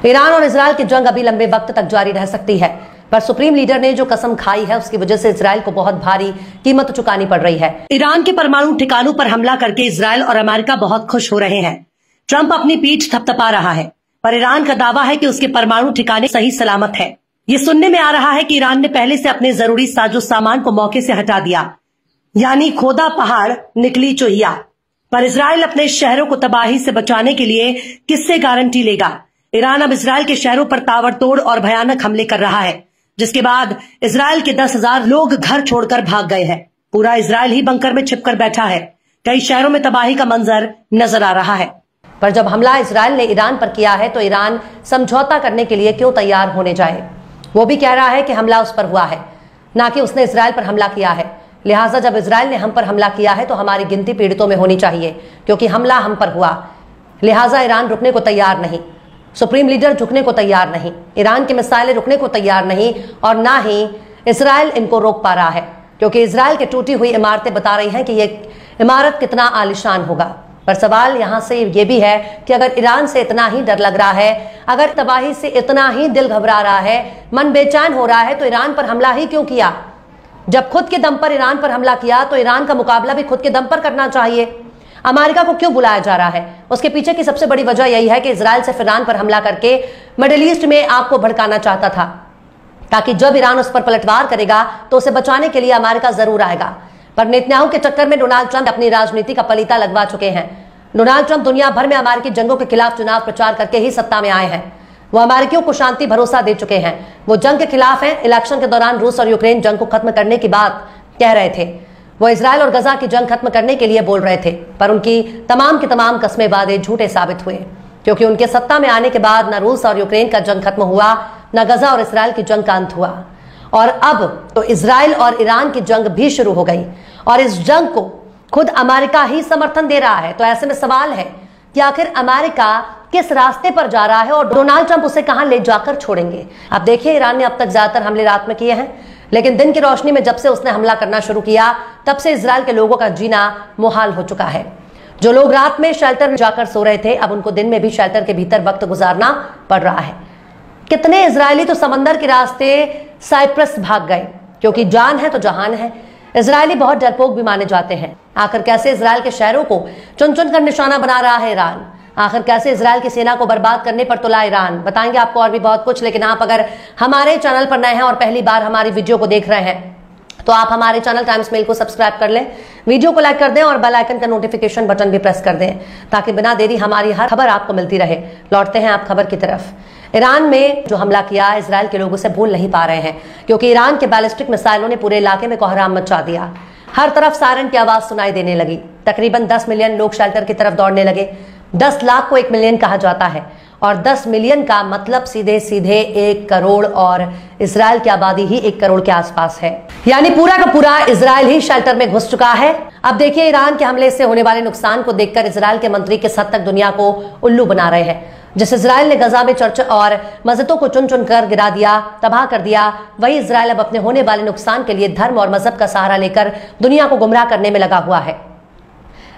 Iran और Israel की जंग अभी लंबे वक्त तक जारी रह सकती है, पर सुप्रीम लीडर ने जो कसम खाई है उसकी वजह से इजराइल को बहुत भारी कीमत चुकानी पड़ रही है। ईरान के परमाणु ठिकानों पर हमला करके इजराइल और अमेरिका बहुत खुश हो रहे हैं। ट्रंप अपनी पीठ थपथपा रहा है, पर ईरान का दावा है कि उसके परमाणु ठिकाने सही सलामत है। ये सुनने में आ रहा है कि ईरान ने पहले से अपने जरूरी साजो सामान को मौके से हटा दिया, यानी खोदा पहाड़ निकली चोहिया। पर इजराइल अपने शहरों को तबाही से बचाने के लिए किससे गारंटी लेगा? ईरान अब इजराइल के शहरों पर ताबड़तोड़ और भयानक हमले कर रहा है, जिसके बाद इजराइल के 10,000 लोग घर छोड़कर भाग गए हैं। पूरा इजराइल ही बंकर में छिपकर बैठा है। कई शहरों में तबाही का मंजर नजर आ रहा है। पर जब हमला इजराइल ने ईरान पर किया है तो ईरान समझौता करने के लिए क्यों तैयार होने जाए? वो भी कह रहा है कि हमला उस पर हुआ है, ना कि उसने इजराइल पर हमला किया है। लिहाजा जब इजराइल ने हम पर हमला किया है तो हमारी गिनती पीड़ितों में होनी चाहिए, क्योंकि हमला हम पर हुआ। लिहाजा ईरान रुकने को तैयार नहीं, सुप्रीम लीडर झुकने को तैयार नहीं, ईरान की मिसाइलें रुकने को तैयार नहीं, और ना ही इजराइल इनको रोक पा रहा है, क्योंकि इजराइल की टूटी हुई इमारतें बता रही हैं कि ये इमारत कितना आलिशान होगा। पर सवाल यहां से ये भी है कि अगर ईरान से इतना ही डर लग रहा है, अगर तबाही से इतना ही दिल घबरा रहा है, मन बेचैन हो रहा है, तो ईरान पर हमला ही क्यों किया? जब खुद के दम पर ईरान पर हमला किया तो ईरान का मुकाबला भी खुद के दम पर करना चाहिए। अमेरिका को क्यों बुलाया जा रहा है? उसके पीछे की सबसे बड़ी वजह यही है कि इजराइल से ईरान पर हमला करके मिडिल ईस्ट में आग को भड़काना चाहता था, ताकि जब ईरान उस पर पलटवार करेगा तो उसे बचाने के लिए अमेरिका जरूर आएगा। पर नेतन्याहू के चक्कर में डोनाल्ड ट्रंप अपनी राजनीति का पलीता लगवा चुके हैं। डोनाल्ड ट्रंप दुनिया भर में अमेरिकी जंगों के खिलाफ चुनाव प्रचार करके ही सत्ता में आए हैं। वो अमेरिकियों को शांति भरोसा दे चुके हैं। वो जंग के खिलाफ हैं। इलेक्शन के दौरान रूस और यूक्रेन जंग को खत्म करने की बात कह रहे थे। वो इजराइल और गजा की जंग खत्म करने के लिए बोल रहे थे, पर उनकी तमाम की तमाम कस्में वादे झूठे साबित हुए, क्योंकि उनके सत्ता में आने के बाद न रूस और यूक्रेन का जंग खत्म हुआ, न गजा और इसराइल की जंग का अंत हुआ, और अब तो इजराइल और ईरान की जंग भी शुरू हो गई, और इस जंग को खुद अमेरिका ही समर्थन दे रहा है। तो ऐसे में सवाल है कि आखिर अमेरिका किस रास्ते पर जा रहा है और डोनाल्ड ट्रंप उसे कहां ले जाकर छोड़ेंगे? अब देखिए, ईरान ने अब तक ज्यादातर हमले रात में किए हैं, लेकिन दिन की रोशनी में जब से उसने हमला करना शुरू किया तब से इजराइल के लोगों का जीना मुहाल हो चुका है। जो लोग रात में शेल्टर में जाकर सो रहे थे, अब उनको दिन में भी शेल्टर के भीतर वक्त गुजारना पड़ रहा है। कितने इजरायली तो समंदर के रास्ते साइप्रस भाग गए, क्योंकि जान है तो जहान है। इजरायली बहुत डरपोक भी माने जाते हैं। आखिर कैसे इजराइल के शहरों को चुन चुन कर निशाना बना रहा है ईरान? आखिर कैसे इजराइल की सेना को बर्बाद करने पर तुला ईरान? बताएंगे आपको और भी बहुत कुछ। लेकिन आप अगर हमारे चैनल पर नए हैं और पहली बार हमारी वीडियो को देख रहे हैं तो आप हमारे चैनल टाइम्स मेल को सब्सक्राइब कर लें, वीडियो को लाइक कर दें और बेल आइकन का नोटिफिकेशन बटन भी प्रेस कर दें, ताकि बिना देरी हमारी हर खबर आपको मिलती रहे। लौटते हैं आप खबर की तरफ। ईरान में जो हमला किया इजराइल के लोग उसे भूल नहीं पा रहे हैं, क्योंकि ईरान के बैलिस्टिक मिसाइलों ने पूरे इलाके में कोहराम मचा दिया। हर तरफ सायरन की आवाज सुनाई देने लगी। तकरीबन 10 मिलियन लोग शेल्टर की तरफ दौड़ने लगे। 10 लाख को 1 मिलियन कहा जाता है, और 10 मिलियन का मतलब सीधे सीधे 1 करोड़, और इजराइल की आबादी ही 1 करोड़ के आसपास है। यानी पूरा का पूरा इजराइल ही शेल्टर में घुस चुका है। अब देखिए, ईरान के हमले से होने वाले नुकसान को देखकर इजराइल के मंत्री किस हद तक दुनिया को उल्लू बना रहे हैं। जिस इजराइल ने गजा में चर्च और मस्जिदों को चुन चुन कर गिरा दिया, तबाह कर दिया, वही इजराइल अब अपने होने वाले नुकसान के लिए धर्म और मजहब का सहारा लेकर दुनिया को गुमराह करने में लगा हुआ है।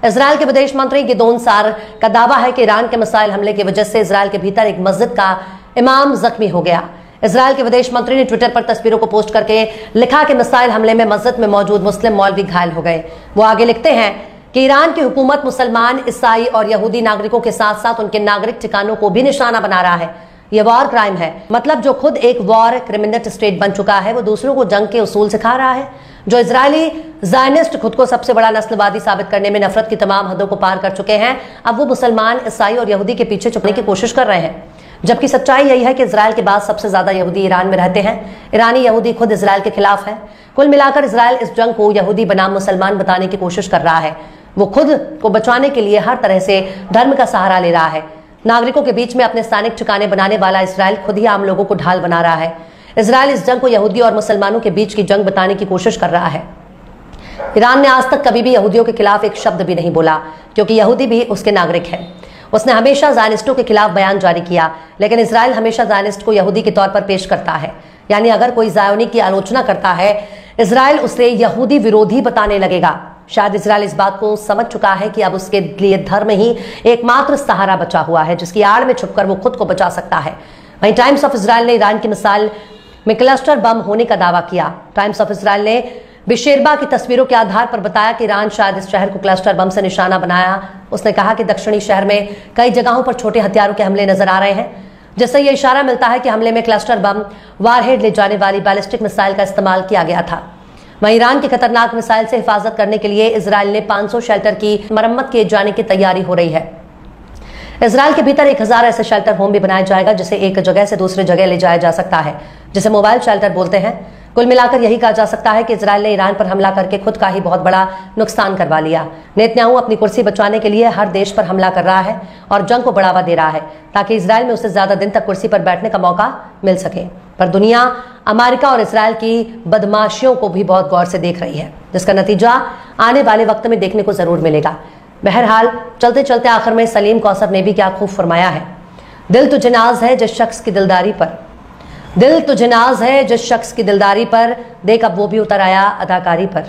इजराइल के विदेश मंत्री गिदोन सार का दावा है कि ईरान के मिसाइल हमले की वजह से इजराइल के भीतर एक मस्जिद का इमाम जख्मी हो गया। इजराइल के विदेश मंत्री ने ट्विटर पर तस्वीरों को पोस्ट करके लिखा कि मिसाइल हमले में मस्जिद में मौजूद मुस्लिम मौलवी घायल हो गए। वो आगे लिखते हैं कि ईरान की हुकूमत मुसलमान, ईसाई और यहूदी नागरिकों के साथ साथ उनके नागरिक ठिकानों को भी निशाना बना रहा है। यह वॉर क्राइम है। मतलब जो खुद एक वॉर क्रिमिनल स्टेट बन चुका है, वो दूसरों को जंग के उसूल सिखा रहा है। जो इजरायली ज़ायनिस्ट खुद को सबसे बड़ा नस्लवादी साबित करने में नफरत की तमाम हदों को पार कर चुके हैं, अब वो मुसलमान, ईसाई और यहूदी के पीछे छुपने की कोशिश कर रहे हैं। जबकि सच्चाई यही है कि इजराइल के बाद सबसे ज्यादा यहूदी ईरान में रहते हैं। ईरानी यहूदी खुद इजराइल के खिलाफ है। कुल मिलाकर इजराइल इस जंग को यहूदी बनाम मुसलमान बताने की कोशिश कर रहा है। वो खुद को बचाने के लिए हर तरह से धर्म का सहारा ले रहा है। नागरिकों के बीच में अपने सैनिक ठिकाने बनाने वाला इजराइल खुद ही आम लोगों को ढाल बना रहा है। इजराइल इस जंग को यहूदी और मुसलमानों के बीच की जंग बताने की कोशिश कर रहा है। ईरान ने आज तक कभी भी यहूदियों के खिलाफ एक शब्द भी नहीं बोला, क्योंकि यहूदी भी उसके नागरिक हैं। उसने हमेशा ज़ायनिस्टों के खिलाफ बयान जारी किया, लेकिन इजराइल हमेशा ज़ायनिस्ट को यहूदी के तौर पर पेश करता है। यानी अगर कोई ज़ायोनी की आलोचना करता है, इजराइल उसे यहूदी विरोधी बताने लगेगा। शायद इजराइल इस बात को समझ चुका है कि अब उसके लिए धर्म ही एकमात्र सहारा बचा हुआ है, जिसकी आड़ में छुपकर वो खुद को बचा सकता है। वहीं टाइम्स ऑफ इजराइल ने ईरान की मिसाइल में क्लस्टर बम होने का दावा किया। टाइम्स ऑफ इजराइल ने बिशेरबा की तस्वीरों के आधार पर बताया कि ईरान शायद इस शहर को क्लस्टर बम से निशाना बनाया। उसने कहा कि दक्षिणी शहर में कई जगहों पर छोटे हथियारों के हमले नजर आ रहे हैं, जिससे यह इशारा मिलता है कि हमले में क्लस्टर बम वारहेड ले जाने वाली बैलिस्टिक मिसाइल का इस्तेमाल किया गया था। वहीं ईरान की खतरनाक मिसाइल से हिफाजत करने के लिए इजराइल ने 500 शेल्टर की मरम्मत किए जाने की तैयारी हो रही है। इजराइल के भीतर 1000 ऐसे शेल्टर होम भी बनाया जाएगा, जिसे एक जगह से दूसरी जगह ले जाया जा सकता है, जिसे मोबाइल शेल्टर बोलते हैं। कुल मिलाकर यही कहा जा सकता है कि इजराइल ने ईरान पर हमला करके खुद का ही बहुत बड़ा नुकसान करवा लिया। नेतन्याहू अपनी कुर्सी बचाने के लिए हर देश पर हमला कर रहा है और जंग को बढ़ावा दे रहा है, ताकि इजराइल में उसे ज्यादा दिन तक कुर्सी पर बैठने का मौका मिल सके। पर दुनिया अमेरिका और इजराइल की बदमाशियों को भी बहुत गौर से देख रही है, जिसका नतीजा आने वाले वक्त में देखने को जरूर मिलेगा। बहरहाल चलते चलते आखिर में सलीम कौसर ने भी क्या खूब फरमाया है, दिल तुझे नाज है जिस शख्स की दिलदारी पर, दिल तुझे नाज है जिस शख्स की दिलदारी पर, देख अब वो भी उतर आया अदाकारी पर।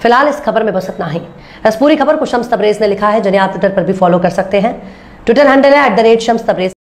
फिलहाल इस खबर में बस इतना ही। इस पूरी खबर को शम्स तबरेज ने लिखा है, जिन्हें आप ट्विटर पर भी फॉलो कर सकते हैं। ट्विटर हैंडल है @शम्स तबरेज।